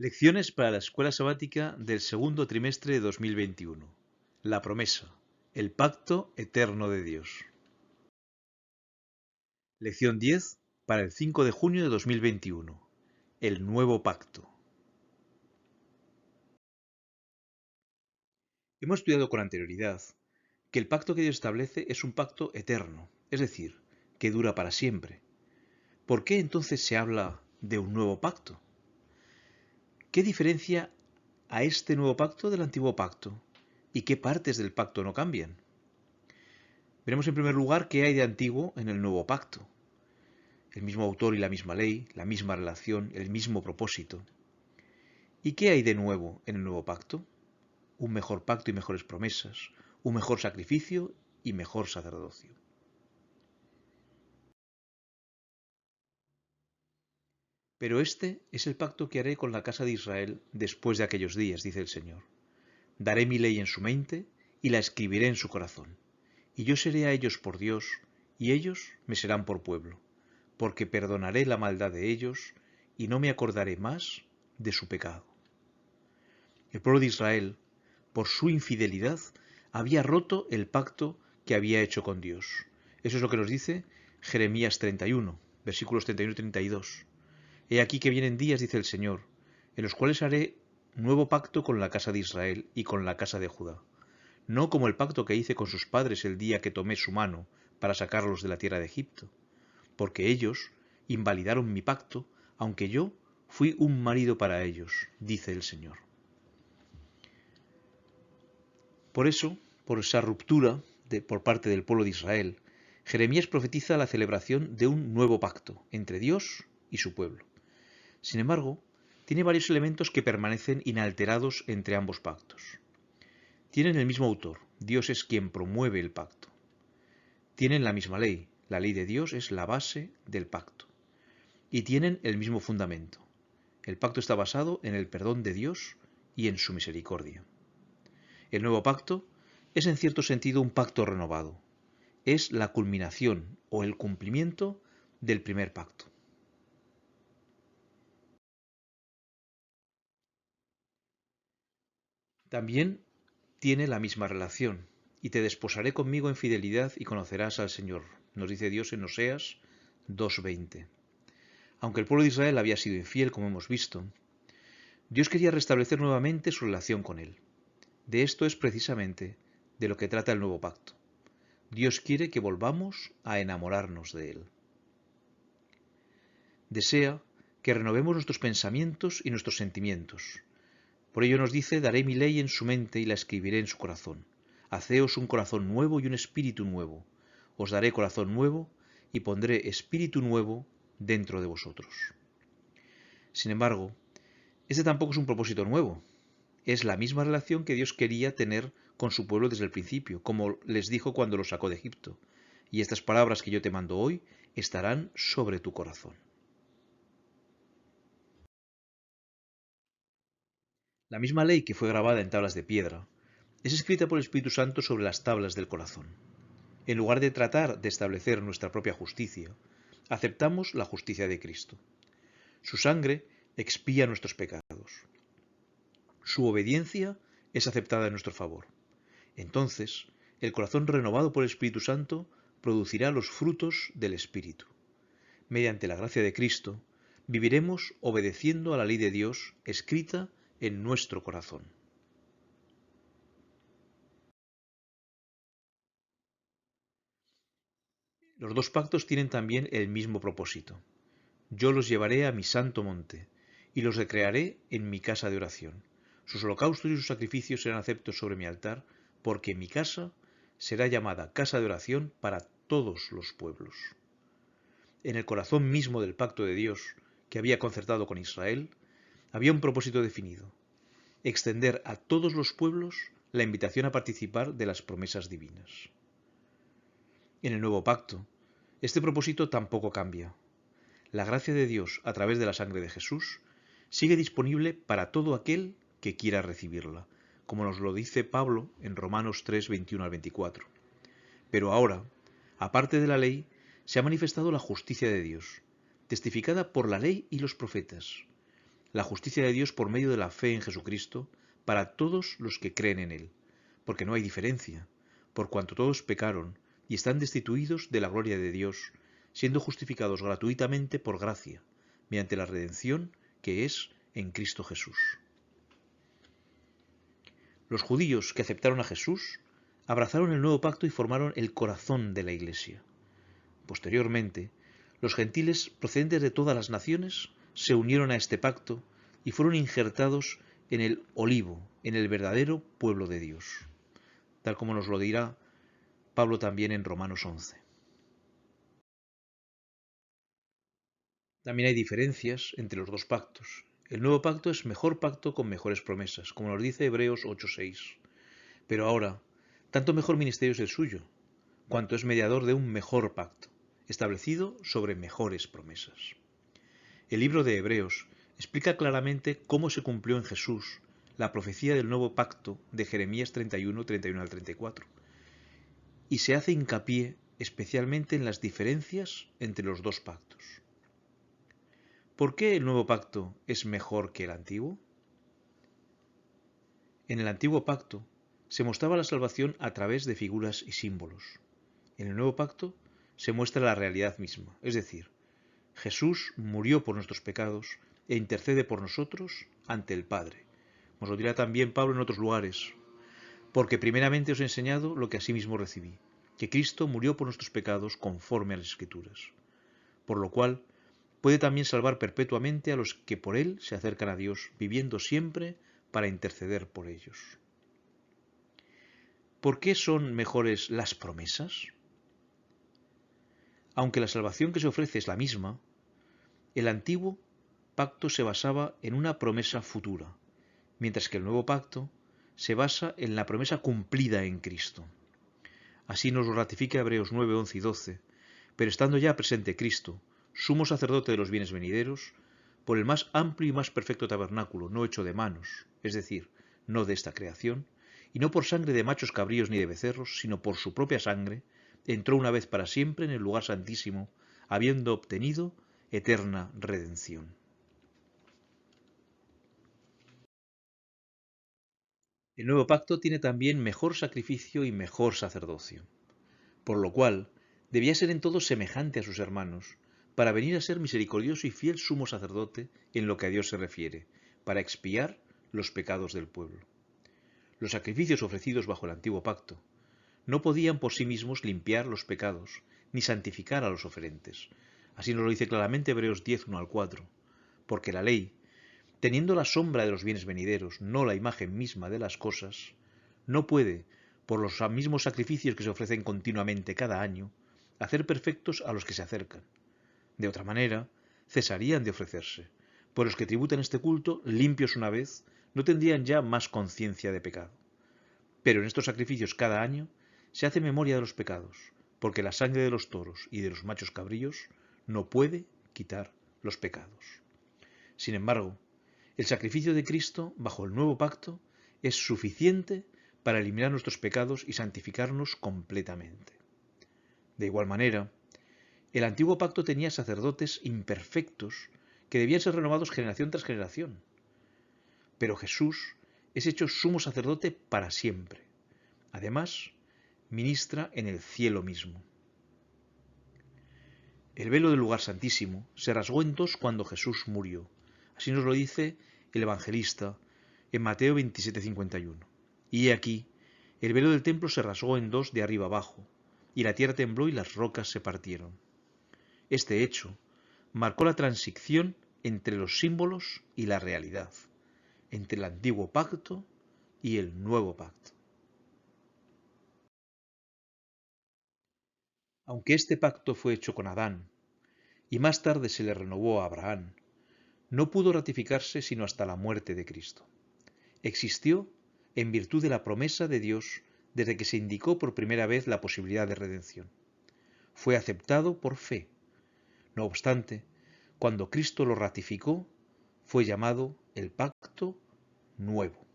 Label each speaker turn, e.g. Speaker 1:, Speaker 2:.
Speaker 1: Lecciones para la escuela sabática del segundo trimestre de 2021. La promesa, el pacto eterno de Dios. Lección 10 para el 5 de junio de 2021. El nuevo pacto. Hemos estudiado con anterioridad que el pacto que Dios establece es un pacto eterno, es decir, que dura para siempre. ¿Por qué entonces se habla de un nuevo pacto? ¿Qué diferencia a este nuevo pacto del antiguo pacto? ¿Y qué partes del pacto no cambian? Veremos en primer lugar qué hay de antiguo en el nuevo pacto. El mismo autor y la misma ley, la misma relación, el mismo propósito. ¿Y qué hay de nuevo en el nuevo pacto? Un mejor pacto y mejores promesas, un mejor sacrificio y mejor sacerdocio. Pero este es el pacto que haré con la casa de Israel después de aquellos días, dice el Señor. Daré mi ley en su mente y la escribiré en su corazón. Y yo seré a ellos por Dios, y ellos me serán por pueblo, porque perdonaré la maldad de ellos y no me acordaré más de su pecado. El pueblo de Israel, por su infidelidad, había roto el pacto que había hecho con Dios. Eso es lo que nos dice Jeremías 31, versículos 31 y 32. He aquí que vienen días, dice el Señor, en los cuales haré nuevo pacto con la casa de Israel y con la casa de Judá. No como el pacto que hice con sus padres el día que tomé su mano para sacarlos de la tierra de Egipto, porque ellos invalidaron mi pacto, aunque yo fui un marido para ellos, dice el Señor. Por eso, por esa ruptura por parte del pueblo de Israel, Jeremías profetiza la celebración de un nuevo pacto entre Dios y su pueblo. Sin embargo, tiene varios elementos que permanecen inalterados entre ambos pactos. Tienen el mismo autor, Dios es quien promueve el pacto. Tienen la misma ley, la ley de Dios es la base del pacto. Y tienen el mismo fundamento. El pacto está basado en el perdón de Dios y en su misericordia. El nuevo pacto es en cierto sentido un pacto renovado. Es la culminación o el cumplimiento del primer pacto. También tiene la misma relación. Y te desposaré conmigo en fidelidad y conocerás al Señor, nos dice Dios en Oseas 2:20. Aunque el pueblo de Israel había sido infiel, como hemos visto, Dios quería restablecer nuevamente su relación con él. De esto es precisamente de lo que trata el nuevo pacto. Dios quiere que volvamos a enamorarnos de él. Desea que renovemos nuestros pensamientos y nuestros sentimientos. Por ello nos dice, daré mi ley en su mente y la escribiré en su corazón. Haceos un corazón nuevo y un espíritu nuevo. Os daré corazón nuevo y pondré espíritu nuevo dentro de vosotros. Sin embargo, este tampoco es un propósito nuevo. Es la misma relación que Dios quería tener con su pueblo desde el principio, como les dijo cuando los sacó de Egipto. Y estas palabras que yo te mando hoy estarán sobre tu corazón. La misma ley que fue grabada en tablas de piedra es escrita por el Espíritu Santo sobre las tablas del corazón. En lugar de tratar de establecer nuestra propia justicia, aceptamos la justicia de Cristo. Su sangre expía nuestros pecados. Su obediencia es aceptada en nuestro favor. Entonces, el corazón renovado por el Espíritu Santo producirá los frutos del Espíritu. Mediante la gracia de Cristo, viviremos obedeciendo a la ley de Dios escrita en nuestro corazón. Los dos pactos tienen también el mismo propósito. Yo los llevaré a mi santo monte, y los recrearé en mi casa de oración. Sus holocaustos y sus sacrificios serán aceptos sobre mi altar, porque mi casa será llamada casa de oración para todos los pueblos. En el corazón mismo del pacto de Dios que había concertado con Israel, había un propósito definido: extender a todos los pueblos la invitación a participar de las promesas divinas. En el nuevo pacto, este propósito tampoco cambia. La gracia de Dios a través de la sangre de Jesús sigue disponible para todo aquel que quiera recibirla, como nos lo dice Pablo en Romanos 3, 21 al 24. Pero ahora, aparte de la ley, se ha manifestado la justicia de Dios, testificada por la ley y los profetas. la justicia de Dios por medio de la fe en Jesucristo para todos los que creen en Él, porque no hay diferencia, por cuanto todos pecaron y están destituidos de la gloria de Dios, siendo justificados gratuitamente por gracia, mediante la redención que es en Cristo Jesús. Los judíos que aceptaron a Jesús abrazaron el nuevo pacto y formaron el corazón de la Iglesia. Posteriormente, los gentiles procedentes de todas las naciones se unieron a este pacto y fueron injertados en el olivo, en el verdadero pueblo de Dios, tal como nos lo dirá Pablo también en Romanos 11. También hay diferencias entre los dos pactos. El nuevo pacto es mejor pacto con mejores promesas, como nos dice Hebreos 8:6. Pero ahora, tanto mejor ministerio es el suyo, cuanto es mediador de un mejor pacto, establecido sobre mejores promesas. El libro de Hebreos explica claramente cómo se cumplió en Jesús la profecía del nuevo pacto de Jeremías 31, 31 al 34, y se hace hincapié especialmente en las diferencias entre los dos pactos. ¿Por qué el nuevo pacto es mejor que el antiguo? En el antiguo pacto se mostraba la salvación a través de figuras y símbolos. En el nuevo pacto se muestra la realidad misma, es decir, Jesús murió por nuestros pecados e intercede por nosotros ante el Padre. Nos lo dirá también Pablo en otros lugares. Porque primeramente os he enseñado lo que asimismo recibí, que Cristo murió por nuestros pecados conforme a las Escrituras. Por lo cual puede también salvar perpetuamente a los que por Él se acercan a Dios, viviendo siempre para interceder por ellos. ¿Por qué son mejores las promesas? Aunque la salvación que se ofrece es la misma, el antiguo pacto se basaba en una promesa futura, mientras que el nuevo pacto se basa en la promesa cumplida en Cristo. Así nos lo ratifica Hebreos 9, 11 y 12. Pero estando ya presente Cristo, sumo sacerdote de los bienes venideros, por el más amplio y más perfecto tabernáculo, no hecho de manos, es decir, no de esta creación, y no por sangre de machos cabríos ni de becerros, sino por su propia sangre, entró una vez para siempre en el lugar santísimo, habiendo obtenido eterna redención. El nuevo pacto tiene también mejor sacrificio y mejor sacerdocio, por lo cual debía ser en todo semejante a sus hermanos, para venir a ser misericordioso y fiel sumo sacerdote en lo que a Dios se refiere, para expiar los pecados del pueblo. Los sacrificios ofrecidos bajo el antiguo pacto no podían por sí mismos limpiar los pecados, ni santificar a los oferentes. Así nos lo dice claramente Hebreos 10, 1 al 4, porque la ley, teniendo la sombra de los bienes venideros, no la imagen misma de las cosas, no puede, por los mismos sacrificios que se ofrecen continuamente cada año, hacer perfectos a los que se acercan. De otra manera, cesarían de ofrecerse, pues los que tributan este culto, limpios una vez, no tendrían ya más conciencia de pecado. Pero en estos sacrificios cada año se hace memoria de los pecados, porque la sangre de los toros y de los machos cabríos no puede quitar los pecados. Sin embargo, el sacrificio de Cristo bajo el nuevo pacto es suficiente para eliminar nuestros pecados y santificarnos completamente. De igual manera, el antiguo pacto tenía sacerdotes imperfectos que debían ser renovados generación tras generación. Pero Jesús es hecho sumo sacerdote para siempre. Además, ministra en el cielo mismo. El velo del lugar santísimo se rasgó en dos cuando Jesús murió. Así nos lo dice el evangelista en Mateo 27:51. Y he aquí, el velo del templo se rasgó en dos de arriba abajo, y la tierra tembló y las rocas se partieron. Este hecho marcó la transición entre los símbolos y la realidad, entre el antiguo pacto y el nuevo pacto. Aunque este pacto fue hecho con Adán, y más tarde se le renovó a Abraham, no pudo ratificarse sino hasta la muerte de Cristo. Existió en virtud de la promesa de Dios desde que se indicó por primera vez la posibilidad de redención. Fue aceptado por fe. No obstante, cuando Cristo lo ratificó, fue llamado el pacto nuevo.